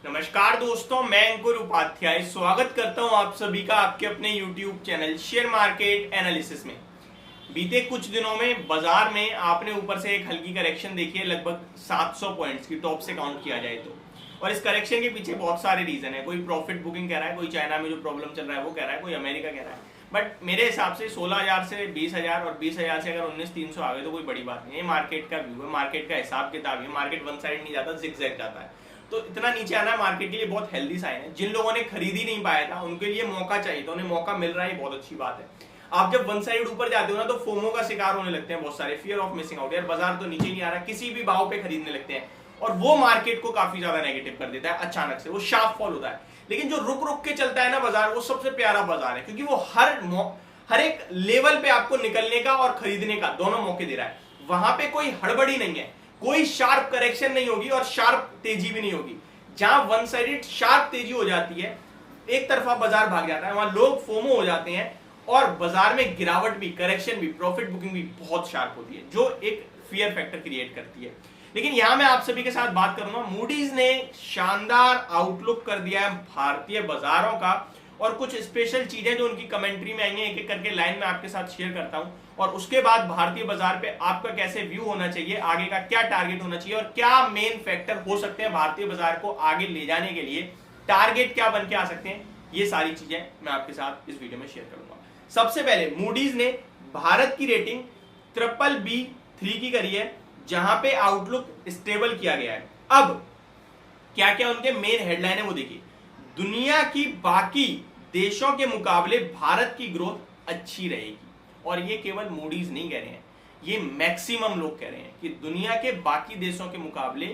नमस्कार दोस्तों, मैं अंकुर उपाध्याय स्वागत करता हूं आप सभी का आपके अपने YouTube channel share market analysis में। बीते कुछ दिनों में बाजार में आपने ऊपर से एक हल्की करेक्शन देखी है, लगभग 700 पॉइंट्स की, टॉप से काउंट किया जाए तो। और इस करेक्शन के पीछे बहुत सारे रीजन है। कोई प्रॉफिट बुकिंग कह रहा है, कोई चाइना में जो प्रॉब्लम चल रहा है वो कह रहा है, कोई अमेरिका कह रहा है। बट मेरे हिसाब से 16,000 से 20,000 और 20,000 से अगर 19,300 आ गए तो कोई बड़ी बात नहीं है। मार्केट का व्यू है, मार्केट का हिसाब किताब है। मार्केट वन साइड नहीं जाता, जिगजैग जाता है। तो इतना नीचे आना मार्केट के लिए बहुत हेल्दी साइन है। जिन लोगों ने खरीद ही नहीं पाया था उनके लिए मौका चाहिए था, उन्हें मौका मिल रहा है, बहुत अच्छी बात है। आप जब वन साइड ऊपर जाते हो ना तो फोमो का शिकार होने लगते हैं बहुत सारे, फियर ऑफ मिसिंग आउट। यार बाजार तो नीचे नहीं आ रहा, किसी भी भाव पे खरीदने लगते हैं और वो मार्केट को काफी ज्यादा नेगेटिव कर देता है। अचानक से वो शार्प फॉल होता है। लेकिन जो रुक रुक के चलता है ना बाजार, वो सबसे प्यारा बाजार है, क्योंकि वो हर एक लेवल पे आपको निकलने का और खरीदने का दोनों मौके दे रहा है। वहां पे कोई हड़बड़ी नहीं है, कोई शार्प करेक्शन नहीं होगी और शार्प तेजी भी नहीं होगी। जहां वन साइडेड शार्प तेजी हो जाती है, एक तरफा बाजार भाग जाता है, वहां लोग फोमो हो जाते हैं और बाजार में गिरावट भी, करेक्शन भी, प्रॉफिट बुकिंग भी बहुत शार्प होती है, जो एक फियर फैक्टर क्रिएट करती है। लेकिन यहां मैं आप सभी के साथ बात करूंगा, मूडीज ने शानदार आउटलुक कर दिया है भारतीय बाजारों का, और कुछ स्पेशल चीजें जो उनकी कमेंट्री में आएंगे, एक एक करके लाइन में आपके साथ शेयर करता हूं। और उसके बाद भारतीय बाजार पे आपका कैसे व्यू होना चाहिए, आगे का क्या टारगेट होना चाहिए और क्या मेन फैक्टर हो सकते हैं भारतीय बाजार को आगे ले जाने के लिए, टारगेट क्या बन के आ सकते हैं, ये सारी चीजें मैं आपके साथ इस वीडियो में शेयर करूंगा। सबसे पहले मूडीज ने भारत की रेटिंग BBB3 की करी है, जहां पे आउटलुक स्टेबल किया गया है। अब क्या क्या उनके मेन हेडलाइन है वो देखिए। दुनिया की बाकी देशों के मुकाबले भारत की ग्रोथ अच्छी रहेगी, और ये केवल मूडीज नहीं कह रहे हैं, ये मैक्सिमम लोग कह रहे हैं कि दुनिया के बाकी देशों के मुकाबले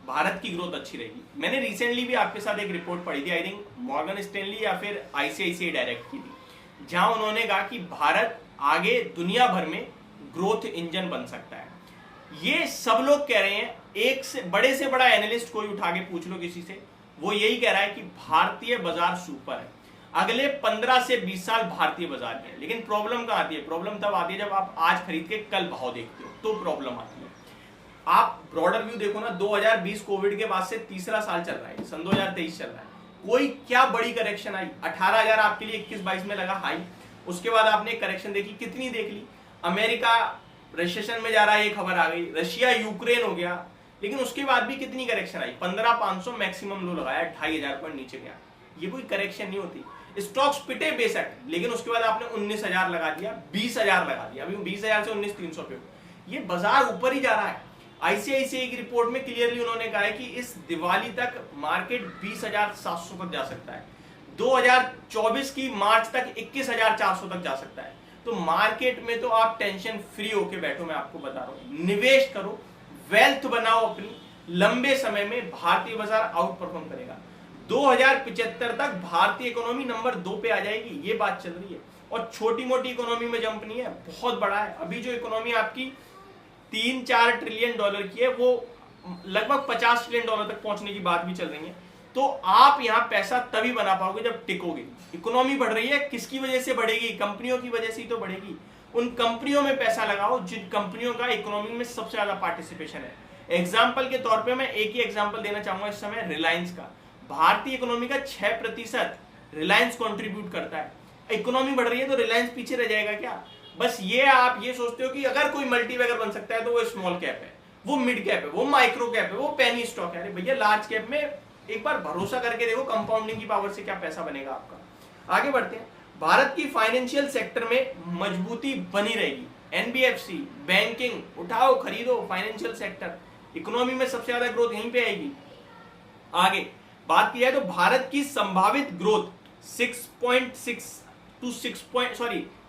भारत की ग्रोथ अच्छी रहेगी। मैंने रिसेंटली भी आपके साथ एक रिपोर्ट पढ़ी थी, आई थिंक मॉर्गन स्टैनली या फिर ICICI डायरेक्ट की थी, जहां उन्होंने कहा कि भारत आगे दुनिया भर में ग्रोथ इंजन बन सकता है। ये सब लोग कह रहे हैं। एक से बड़ा एनालिस्ट कोई उठा के पूछ लो किसी से, वो यही कह रहा है कि भारतीय बाजार सुपर है, अगले 15 से 20 साल भारतीय बाजार में। लेकिन प्रॉब्लम कहां आती है? प्रॉब्लम तब आती है जब आप आज खरीद के कल भाव देखते हो, तो प्रॉब्लम आती है। आप ब्रॉडर व्यू देखो ना, 2020 कोविड के बाद से तीसरा साल चल रहा है, सन 2023 चल रहा है। कोई क्या बड़ी करेक्शन आई? 18,000 आपके लिए 21-22 में लगा हाई। उसके बाद आपने करेक्शन देखी, कितनी देख ली? अमेरिका रिसेशन में जा रहा है, ये खबर आ गई। रशिया यूक्रेन हो गया। लेकिन उसके बाद भी कितनी करेक्शन आई? 15,500 मैक्सिमम लो लगाया, 2,500 पॉइंट नीचे गया। ये कोई करेक्शन नहीं होती। स्टॉक्स पिटे बेशक, लेकिन उसके बाद आपने 19,000 लगा दिया, 20,000 लगा दिया, अभी 20,000 से 19,300 पे हो। ये बाजार ऊपर ही जा रहा है। ICICI की रिपोर्ट में क्लियरली उन्होंने कहा है कि इस दिवाली तक मार्केट 20,700 तक जा सकता है, 2024 की मार्च तक 21,400 तक जा सकता है। तो मार्केट में तो आप टेंशन फ्री होके बैठो, मैं आपको बता रहा हूं। निवेश करो, वेल्थ बनाओ अपनी, लंबे समय में भारतीय बाजार आउट परफॉर्म करेगा। 2075 तक भारतीय इकोनॉमी नंबर 2 पे आ जाएगी, ये बात चल रही है। और छोटी मोटी इकोनॉमी में जंप नहीं है, बहुत बड़ा है। अभी जो इकोनॉमी आपकी 3-4 ट्रिलियन डॉलर की है, वो लगभग 50 ट्रिलियन डॉलर तक पहुंचने की बात भी चल रही है। तो आप यहां पैसा तभी बना पाओगे जब टिकोगे। इकोनॉमी बढ़ रही है, किसकी वजह से बढ़ेगी? कंपनियों की वजह से ही तो बढ़ेगी। उन कंपनियों में पैसा लगाओ जिन कंपनियों का इकोनॉमी में सबसे ज्यादा पार्टिसिपेशन है। एग्जाम्पल के तौर पर मैं एक ही एग्जाम्पल देना चाहूंगा इस समय, रिलायंस का। भारतीय इकोनॉमी का 6% रिलायंस कंट्रीब्यूट करता है। इकोनॉमी बढ़ रही है तो रिलायंस पीछे रह जाएगा क्या? बस ये आप ये सोचते हो कि अगर कोई मल्टीबैगर बन सकता है तो वो स्मॉल कैप है, वो मिड कैप है, वो माइक्रो कैप है, वो पेनी स्टॉक है। अरे भैया, लार्ज कैप में एक बार भरोसा करके देखो, कंपाउंडिंग की पावर से क्या पैसा बनेगा आपका। आगे बढ़ते हैं। भारत की फाइनेंशियल सेक्टर में मजबूती बनी रहेगी। NBFC, बैंकिंग उठाओ, खरीदो, फाइनेंशियल सेक्टर, इकोनॉमी में सबसे ज्यादा ग्रोथ यहीं पे आएगी। आगे बात की जाए तो भारत की संभावित ग्रोथ 6% से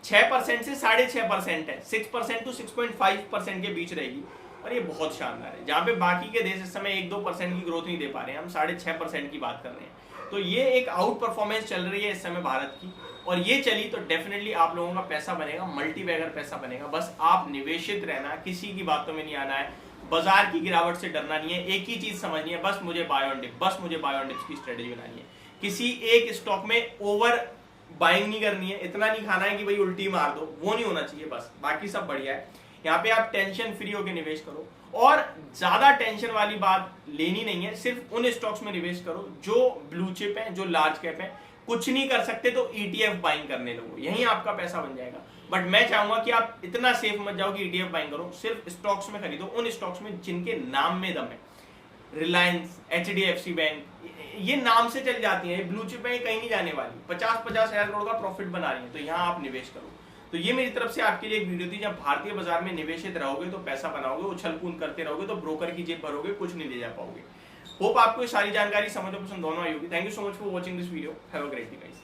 6.5% है, 6% to 6.5% के बीच रहेगी। और ये बहुत शानदार है, जहां पे बाकी के देश इस समय 1-2% की ग्रोथ नहीं दे पा रहे हैं, हम 6.5% की बात कर रहे हैं। तो ये एक आउट परफॉर्मेंस चल रही है इस समय भारत की, और ये चली तो डेफिनेटली आप लोगों का पैसा बनेगा, मल्टीबैगर पैसा बनेगा। बस आप निवेशित रहना, किसी की बातों में नहीं आना है, बाजार की गिरावट से डरना नहीं है। एक ही चीज समझनी है, बस मुझे बाय ऑन डिप, बस मुझे बाय ऑन डिप्स की स्ट्रेटेजी बनानी है। किसी एक स्टॉक में ओवर बाइंग नहीं करनी है, इतना नहीं खाना है कि भाई उल्टी मार दो, वो नहीं होना चाहिए। बस बाकी सब बढ़िया है। यहाँ पे आप टेंशन फ्री होकर निवेश करो और ज्यादा टेंशन वाली बात लेनी नहीं है, सिर्फ उन स्टॉक्स में निवेश करो जो ब्लू चिप है, जो लार्ज कैप है। कुछ नहीं कर सकते तो ETF बाइंग करने लगो, यहीं आपका पैसा बन जाएगा। बट मैं चाहूंगा कि आप इतना सेफ मत जाओ कि ETF बाइंग करो, सिर्फ स्टॉक्स में खरीदो, उन स्टॉक्स में जिनके नाम में दम है। रिलायंस, HDFC बैंक, ये नाम से चल जाती है, ब्लू चिप है, कहीं नहीं जाने वाली, 50-50 हजार करोड़ का प्रॉफिट बना रही है, तो यहाँ आप निवेश करो। तो ये मेरी तरफ से आपके लिए एक वीडियो थी। जब भारतीय बाजार में निवेशित रहोगे तो पैसा बनाओगे, उछल कूद करते रहोगे तो ब्रोकर की जेब भरोगे, कुछ नहीं ले जा पाओगे। होप आपको ये सारी जानकारी समझ और पसंद दोनों आई होगी। Thank you so much for watching this video. Have a great day guys.